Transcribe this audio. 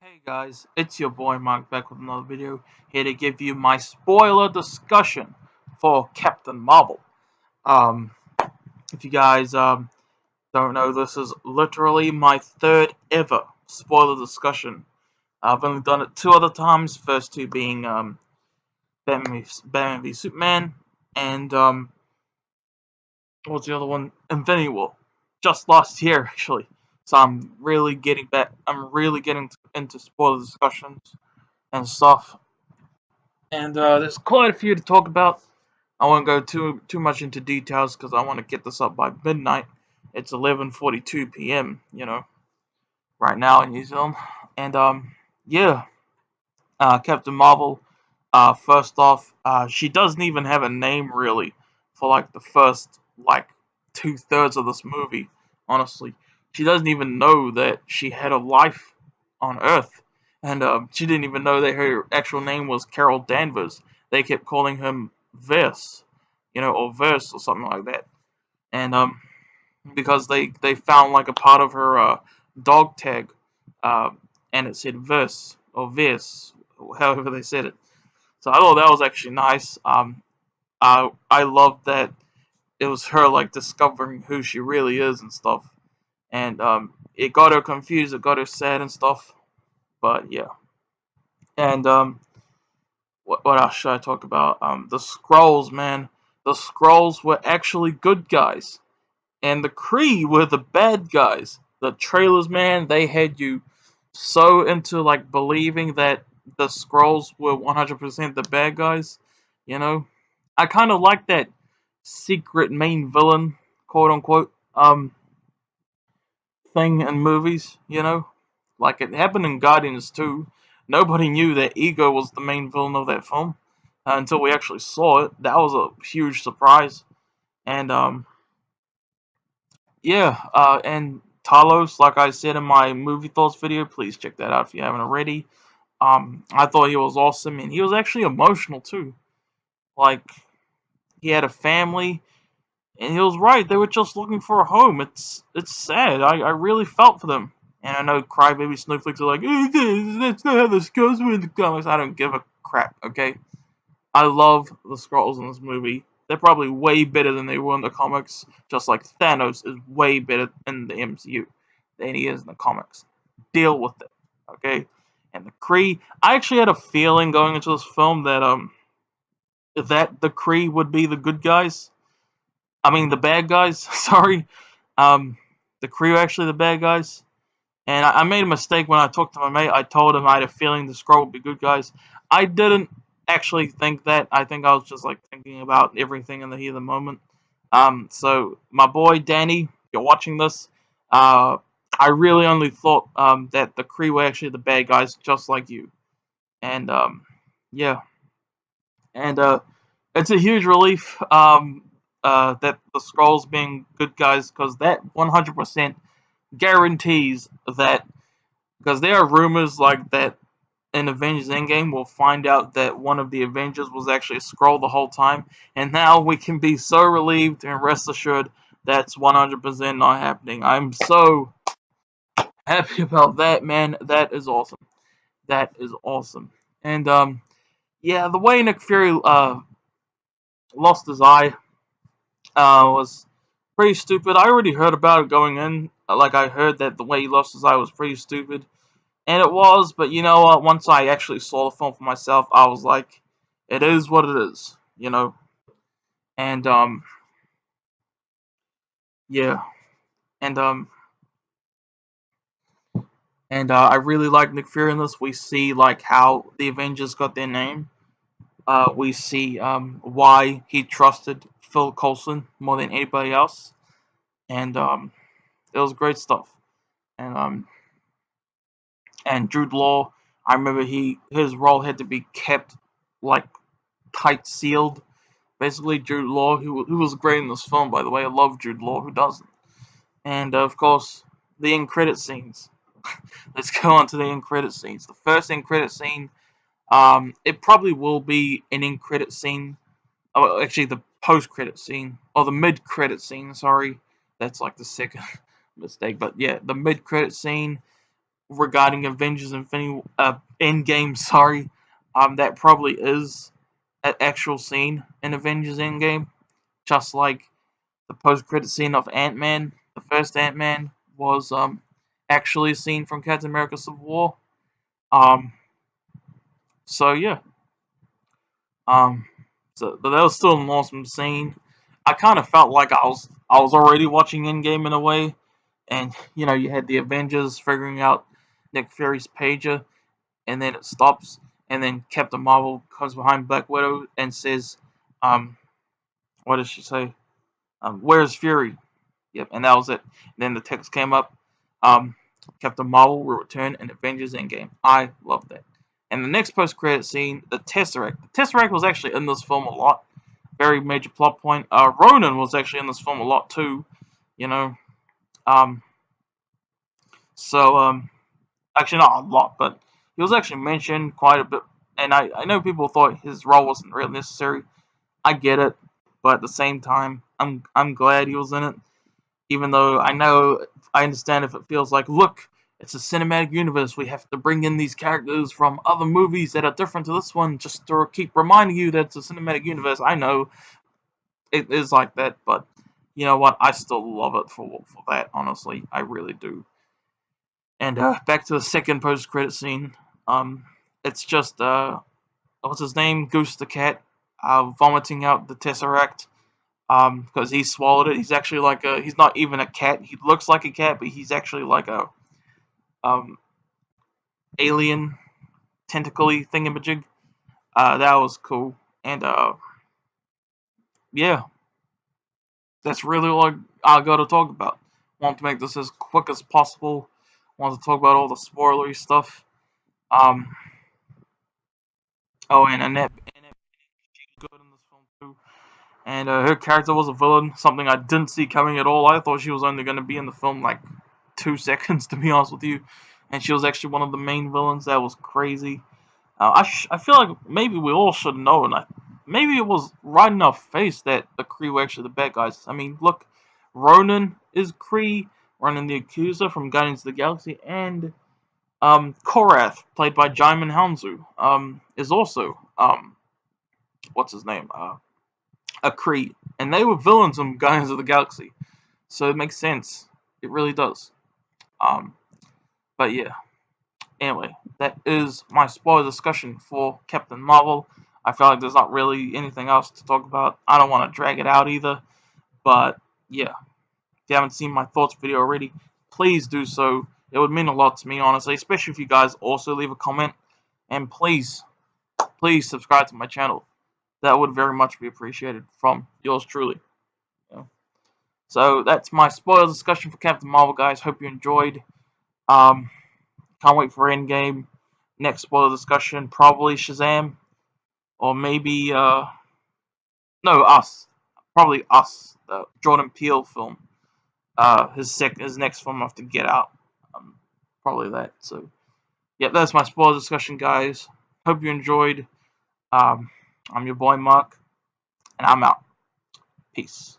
Hey guys, it's your boy Mark back with another video, here to give you my spoiler discussion for Captain Marvel. Um, if you guys don't know, this is literally my third ever spoiler discussion. I've only done it two other times, first two being Batman v Superman and what was the other one? Infinity War, just last year actually. So I'm really getting back. I'm really getting into spoiler discussions and stuff. And there's quite a few to talk about. I won't go too much into details because I want to get this up by midnight. It's 11:42 p.m. Right now in New Zealand, and yeah, Captain Marvel. First off, she doesn't even have a name really for like the first like 2/3 of this movie. Honestly, she doesn't even know that she had a life on Earth, and she didn't even know that her actual name was Carol Danvers. They kept calling him Verse, or Verse or something like that, and because they found like a part of her dog tag, uh, and it said Verse or Verse, however they said it. So I thought that was actually nice. I loved that it was her like discovering who she really is and stuff, and it got her confused, it got her sad and stuff. But yeah, and what else should I talk about? The scrolls, man. The scrolls were actually good guys, and the Kree were the bad guys. The trailers, man, they had you so into like believing that the scrolls were 100% the bad guys. You know, I kind of like that secret main villain, quote unquote, thing in movies. Like it happened in Guardians too. Nobody knew that Ego was the main villain of that film until we actually saw it. That was a huge surprise, and yeah, and Talos, like I said in my movie thoughts video, please check that out if you haven't already. I thought he was awesome, and he was actually emotional too. Like he had a family, and he was right. They were just looking for a home. It's sad. I really felt for them. And I know crybaby snowflakes are like, that's not how this goes with the comics. I don't give a crap. Okay, I love the Skrulls in this movie. They're probably way better than they were in the comics. Just like Thanos is way better in the MCU than he is in the comics. Deal with it. Okay. And the Kree, I actually had a feeling going into this film that the Kree would be the good guys. I mean, the bad guys. Sorry, um, the Kree are actually the bad guys. And I made a mistake when I talked to my mate. I told him I had a feeling the Skrull would be good guys. I didn't actually think that. I think I was just like thinking about everything in the heat of the moment. So my boy Danny, you're watching this. Uh, I really only thought that the Kree were actually the bad guys, just like you. And yeah, and it's a huge relief that the Skrulls being good guys, because that 100% guarantees that, because there are rumors like that in Avengers Endgame we'll find out that one of the Avengers was actually a Skrull the whole time, and now we can be so relieved and rest assured that's 100% not happening. I'm so happy about that, man. That is awesome. That is awesome. And yeah, the way Nick Fury lost his eye was pretty stupid. I already heard about it going in. Like I heard that the way he lost his eye was pretty stupid. And it was, but you know what? Once I actually saw the film for myself, I was like, it is what it is. And yeah, and I really like Nick Fury in this. We see like how the Avengers got their name. We see why he trusted Phil Coulson more than anybody else, and it was great stuff. And Jude Law, I remember his role had to be kept like tight sealed. Basically, Jude Law, who was great in this film, by the way. I love Jude Law. Who doesn't? And of course, the end credit scenes. Let's go on to the end credit scenes. The first end credit scene, it probably will be an end credit scene. Oh, actually, the post credit scene or the mid credit scene. Sorry, that's like the second mistake. But yeah, the mid credit scene. regarding Avengers Infinity Endgame. Sorry, that probably is an actual scene in Avengers Endgame, just like the post-credit scene of Ant-Man. The first Ant-Man was actually a scene from Captain America: Civil War. Um, so yeah, um, so but that was still an awesome scene. I kind of felt like I was already watching Endgame in a way, and you had the Avengers figuring out Nick Fury's pager, and then it stops, and then Captain Marvel comes behind Black Widow and says, um, "What does she say? Where's Fury?" Yep, and that was it. And then the text came up, um, Captain Marvel will return in Avengers Endgame. I love that. And the next post-credit scene, the Tesseract. The Tesseract was actually in this film a lot. Very major plot point. Ronan was actually in this film a lot too. You know, um, so actually not a lot, but he was actually mentioned quite a bit. And I know people thought his role wasn't really necessary. I get it, but at the same time, I'm glad he was in it. Even though I understand if it feels like, look, it's a cinematic universe. We have to bring in these characters from other movies that are different to this one just to keep reminding you that it's a cinematic universe. I know it is like that, but you know what? I still love it for that. Honestly, I really do. And back to the second post-credit scene. It's just what's his name, Goose the cat, vomiting out the Tesseract. Because he swallowed it. He's actually like a. He's not even a cat. He looks like a cat, but he's actually like a um alien tentacly thingamajig. That was cool, and yeah, that's really all I got to talk about. Want to make this as quick as possible. Want to talk about all the spoilery stuff. Um. Oh, and Annette good in this film too. And her character was a villain, something I didn't see coming at all. I thought she was only going to be in the film like 2 seconds, to be honest with you, and she was actually one of the main villains. That was crazy. I feel like maybe we all should know, and maybe it was right in our face that the Kree were actually the bad guys. I mean, look, Ronan is Kree, Ronan the Accuser from Guardians of the Galaxy, and Korath, played by Jaimin Hanzu, is also what's his name? A Kree, and they were villains in Guardians of the Galaxy, so it makes sense. It really does. Um, but yeah. Anyway, that is my spoiler discussion for Captain Marvel. I feel like there's not really anything else to talk about. I don't want to drag it out either, but yeah. If you haven't seen my thoughts video already, please do so. It would mean a lot to me, honestly, especially if you guys also leave a comment. And please, please subscribe to my channel. That would very much be appreciated from yours truly. You know? So that's my spoiler discussion for Captain Marvel, guys. Hope you enjoyed. Um, can't wait for Endgame. Next spoiler discussion, probably Shazam, or maybe no, Us. Probably Us, the Jordan Peele film. His next film after Get Out. Probably that. So yeah, that's my spoiler discussion, guys. Hope you enjoyed. I'm your boy Mark, and I'm out. Peace.